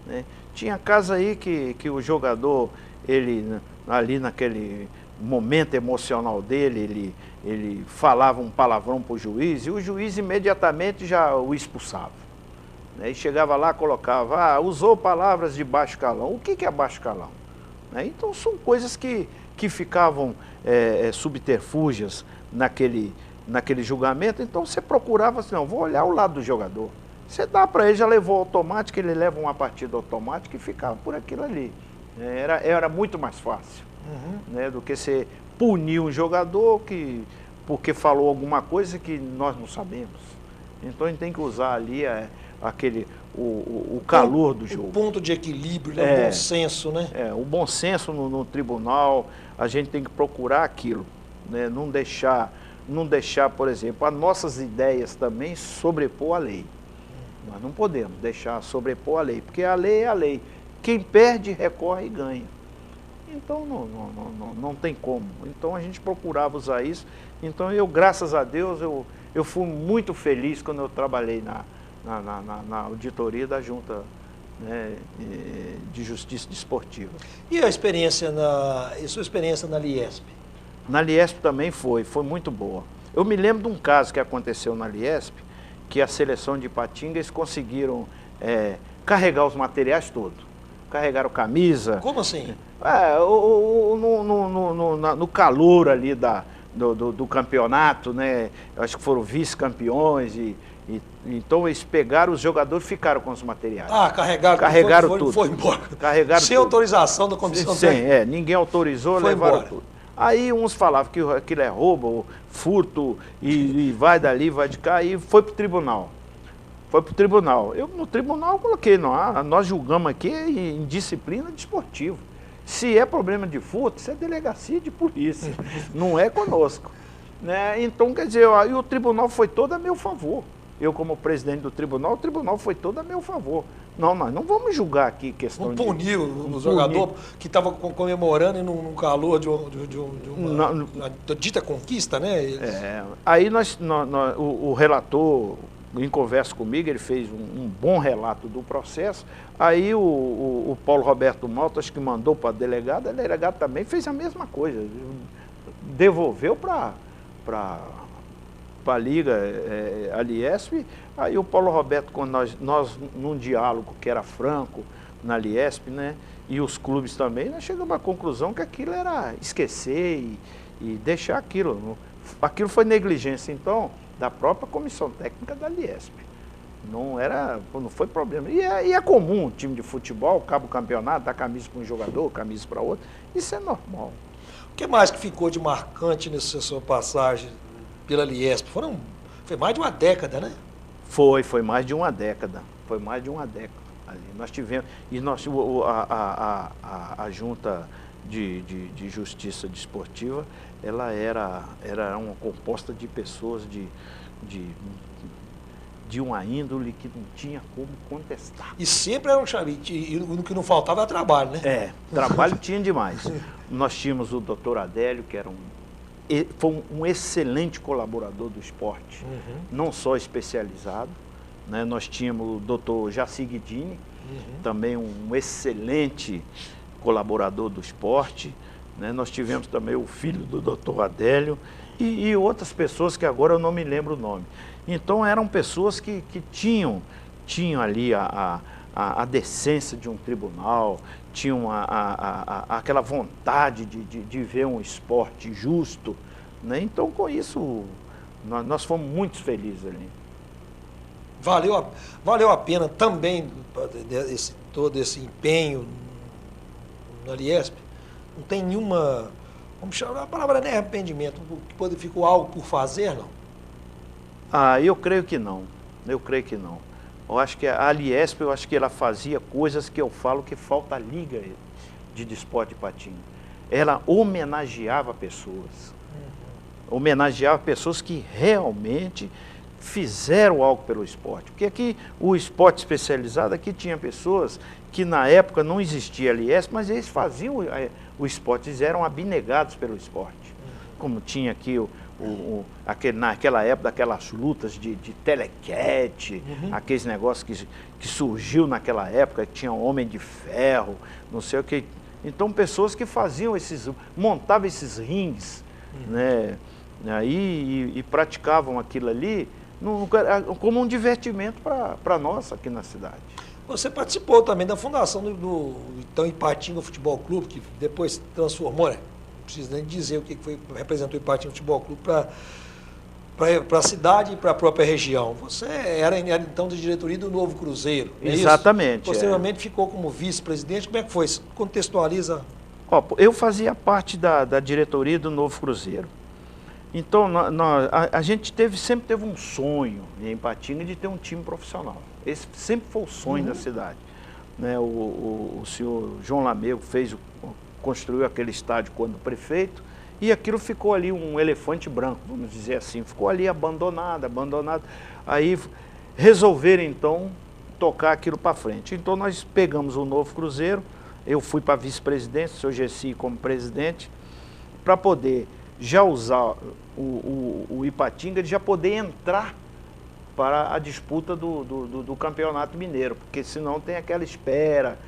né? Tinha casos aí que o jogador, ali naquele momento emocional dele, ele falava um palavrão para o juiz, e o juiz imediatamente já o expulsava, né? E chegava lá, colocava, usou palavras de baixo calão. O que é baixo calão? Né? Então são coisas que ficavam subterfúgias naquele julgamento. Então você procurava assim, não, vou olhar o lado do jogador. Você dá para ele, já levou automático, ele leva uma partida automática e ficava por aquilo ali. Era muito mais fácil, né, do que você punir um jogador porque falou alguma coisa que nós não sabemos. Então a gente tem que usar ali o calor do jogo. O ponto de equilíbrio, né? O bom senso, né? O bom senso no tribunal, a gente tem que procurar aquilo, né? Não deixar, por exemplo, as nossas ideias também sobrepor a lei. Nós não podemos deixar sobrepor a lei, porque a lei é a lei. Quem perde, recorre e ganha. Então não tem como. Então a gente procurava usar isso. Então graças a Deus, eu fui muito feliz quando eu trabalhei na auditoria da Junta, né, de Justiça Desportiva. E a experiência sua experiência na Liesp? Na Liesp também foi muito boa. Eu me lembro de um caso que aconteceu na Liesp, que a seleção de Ipatinga, eles conseguiram carregar os materiais todos. Carregaram camisa. Como assim? No calor ali do campeonato, né? Acho que foram vice-campeões então eles pegaram, os jogadores ficaram com os materiais. Carregaram tudo. Foi embora. Carregaram sem tudo. Autorização da comissão técnica. Ninguém autorizou, foi levaram embora. Tudo. Aí uns falavam que aquilo é roubo, furto, e vai dali, vai de cá, e foi para o tribunal. Eu no tribunal coloquei, nós julgamos aqui em disciplina desportiva. Se é problema de furto, isso é delegacia de polícia, não é conosco, né? Então, quer dizer, e o tribunal foi todo a meu favor. Eu, como presidente do tribunal, o tribunal foi todo a meu favor. Não, nós não vamos julgar aqui questão de... punir o jogador que estava comemorando e num calor de uma dita conquista, né? Aí o relator, em conversa comigo, ele fez um bom relato do processo. Aí o Paulo Roberto Malta, acho que mandou para a delegada também fez a mesma coisa. Devolveu para a Liga, a Liesp. Aí o Paulo Roberto, quando nós num diálogo que era franco na Liesp, né, e os clubes também, nós chegamos à conclusão que aquilo era esquecer e deixar aquilo. Aquilo foi negligência, então, da própria comissão técnica da Liesp. Não foi problema. E é comum o time de futebol, acaba o campeonato, dá camisa para um jogador, camisa para outro. Isso é normal. O que mais que ficou de marcante nessa sua passagem pela Liesp? Foi mais de uma década, né? Foi mais de uma década. Foi mais de uma década. Ali. Nós tivemos. E a Junta de Justiça Desportiva, ela era uma composta de pessoas de uma índole que não tinha como contestar. E sempre era um chavite, e o que não faltava era trabalho, né? Trabalho tinha demais. Nós tínhamos o doutor Adélio, que foi um excelente colaborador do esporte, não só especializado, né? Nós tínhamos o doutor Jaci Guidini, também um excelente colaborador do esporte, né? Nós tivemos também o filho do doutor Adélio e outras pessoas que agora eu não me lembro o nome. Então eram pessoas que tinham ali a decência de um tribunal, tinham aquela vontade de ver um esporte justo, né? Então, com isso, nós fomos muito felizes ali. Valeu a pena também todo esse empenho no Aliesp? Não tem nenhuma, vamos chamar, a palavra não é arrependimento, ficou algo por fazer, não? Eu creio que não. Eu creio que não. Eu acho que a Aliesp, eu acho que ela fazia coisas que eu falo que falta a Liga de Desporto de Patinga. Ela homenageava pessoas. Homenageava pessoas que realmente fizeram algo pelo esporte. Porque aqui, o esporte especializado, aqui tinha pessoas que na época não existia Aliesp, mas eles faziam o esporte, eles eram abnegados pelo esporte. Como tinha aqui naquela época, aquelas lutas de telequete, aqueles negócios que surgiu naquela época, que tinha Homem de Ferro, não sei o que. Então, pessoas que faziam montavam esses rings, né, aí, e praticavam aquilo ali como um divertimento para nós aqui na cidade. Você participou também da fundação do então Ipatinga Futebol Clube, que depois se transformou, né? Não preciso nem dizer o que foi, representou o Ipatinga Futebol Clube para a cidade e para a própria região. Você era então de diretoria do Novo Cruzeiro. Exatamente. Posteriormente ficou como vice-presidente. Como é que foi? Contextualiza. Eu fazia parte da diretoria do Novo Cruzeiro. Então, a gente sempre teve um sonho em Ipatinga de ter um time profissional. Esse sempre foi o sonho da cidade. Né? O senhor João Lamego construiu aquele estádio quando prefeito, e aquilo ficou ali um elefante branco, vamos dizer assim. Ficou ali abandonado. Aí resolveram, então, tocar aquilo para frente. Então, nós pegamos o Novo Cruzeiro, eu fui para vice-presidente, o senhor Gessi como presidente, para poder já usar o Ipatinga, de já poder entrar para a disputa do Campeonato Mineiro, porque senão tem aquela espera,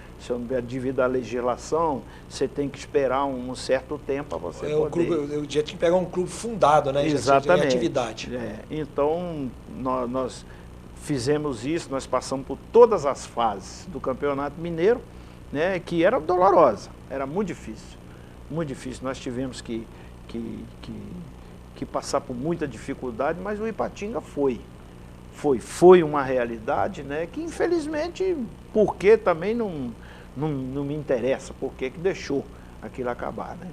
devido à legislação, você tem que esperar um certo tempo para você poder... Eu tinha que pegar um clube fundado, né? Exatamente. Em atividade. Então, nós fizemos isso, nós passamos por todas as fases do Campeonato Mineiro, né, que era dolorosa, era muito difícil. Muito difícil. Nós tivemos que passar por muita dificuldade, mas o Ipatinga foi uma realidade, né, que infelizmente, porque também não me interessa, porque que deixou aquilo acabar, né?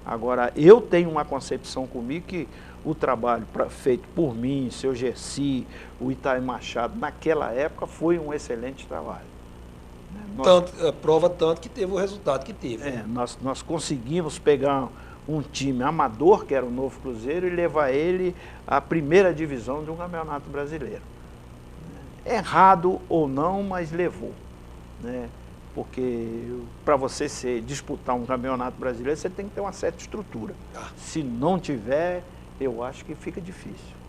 Agora, eu tenho uma concepção comigo que o trabalho feito por mim, seu Gessi, o Itaí Machado, naquela época foi um excelente trabalho. Prova tanto que teve o resultado que teve. Nós conseguimos pegar um time amador, que era o Novo Cruzeiro, e levar ele à primeira divisão de um campeonato brasileiro. Errado ou não, mas levou, né? Porque para você disputar um campeonato brasileiro, você tem que ter uma certa estrutura. Se não tiver, eu acho que fica difícil.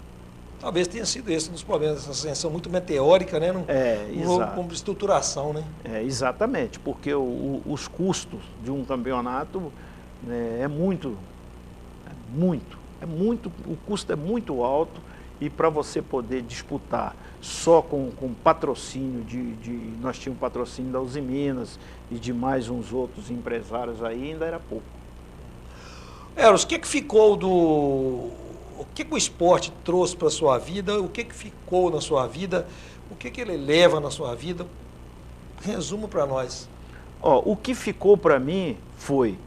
Talvez tenha sido esse um dos problemas, essa ascensão muito meteórica, né? Com estruturação, né? Exatamente, porque os custos de um campeonato, né, o custo é muito alto, e para você poder disputar só com patrocínio nós tínhamos patrocínio da Uzi Minas e de mais uns outros empresários aí, ainda era pouco. Eros, o que ficou o que o esporte trouxe para a sua vida? O que ficou na sua vida? O que ele leva na sua vida? Resumo para nós. O que ficou para mim foi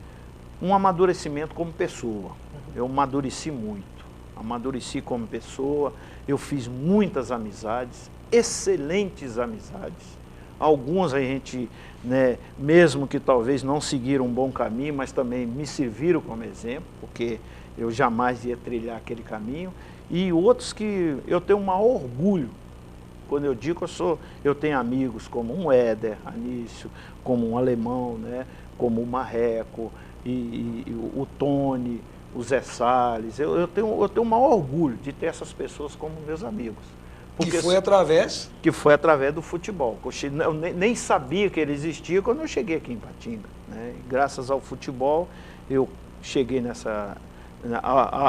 um amadurecimento como pessoa. Eu amadureci muito. Amadureci como pessoa, eu fiz muitas amizades, excelentes amizades. Alguns a gente, né, mesmo que talvez não seguiram um bom caminho, mas também me serviram como exemplo, porque eu jamais ia trilhar aquele caminho. E outros que eu tenho um maior orgulho. Quando eu digo eu tenho amigos como um Éder Anício, como um Alemão, né, como o Marreco, e o Tony, o Zé Salles. Eu tenho o maior orgulho de ter essas pessoas como meus amigos. Que foi através? Que foi através do futebol. Eu nem sabia que ele existia quando eu cheguei aqui em Ipatinga, né? E graças ao futebol, eu cheguei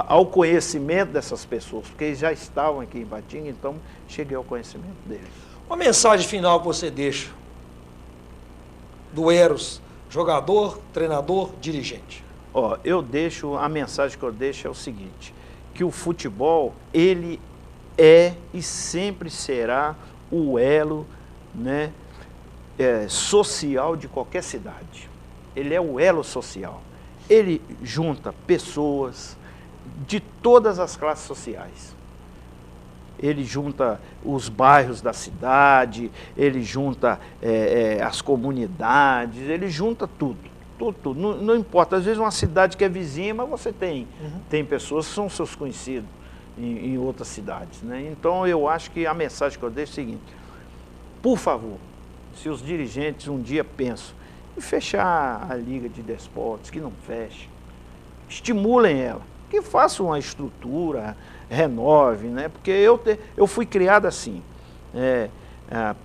ao conhecimento dessas pessoas, porque eles já estavam aqui em Ipatinga, então cheguei ao conhecimento deles. Uma mensagem final que você deixa do Eros, jogador, treinador, dirigente. Ó, a mensagem que eu deixo é o seguinte, que o futebol, ele é e sempre será o elo, né, social de qualquer cidade. Ele é o elo social. Ele junta pessoas de todas as classes sociais. Ele junta os bairros da cidade, ele junta as comunidades, ele junta tudo. Tudo. Não importa, às vezes uma cidade que é vizinha, mas você tem pessoas que são seus conhecidos em outras cidades, né? Então eu acho que a mensagem que eu deixo é o seguinte, por favor, se os dirigentes um dia pensam em fechar a Liga de Desportos, que não feche, estimulem ela, que façam uma estrutura, renove, né? Porque eu fui criado assim,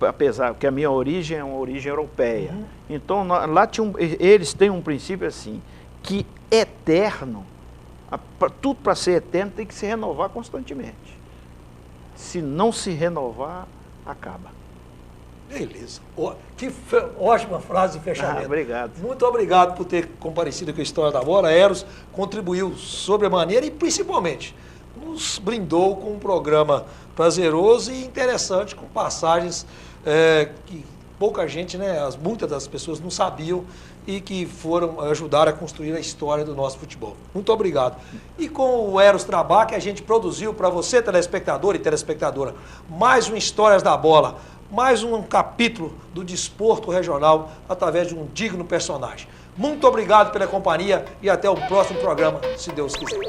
apesar que a minha origem é uma origem europeia. Então lá eles têm um princípio assim, que eterno, tudo para ser eterno tem que se renovar constantemente. Se não se renovar, acaba. Beleza. Que ótima frase de fechamento. Obrigado. Muito obrigado por ter comparecido com a História da Bola. Eros contribuiu sobremaneira e principalmente nos brindou com um programa prazeroso e interessante, com passagens que pouca gente, né, muitas das pessoas não sabiam e que foram ajudar a construir a história do nosso futebol. Muito obrigado. E com o Eros Trabá, que a gente produziu para você, telespectador e telespectadora, mais um Histórias da Bola, mais um capítulo do desporto regional através de um digno personagem. Muito obrigado pela companhia e até o próximo programa, se Deus quiser.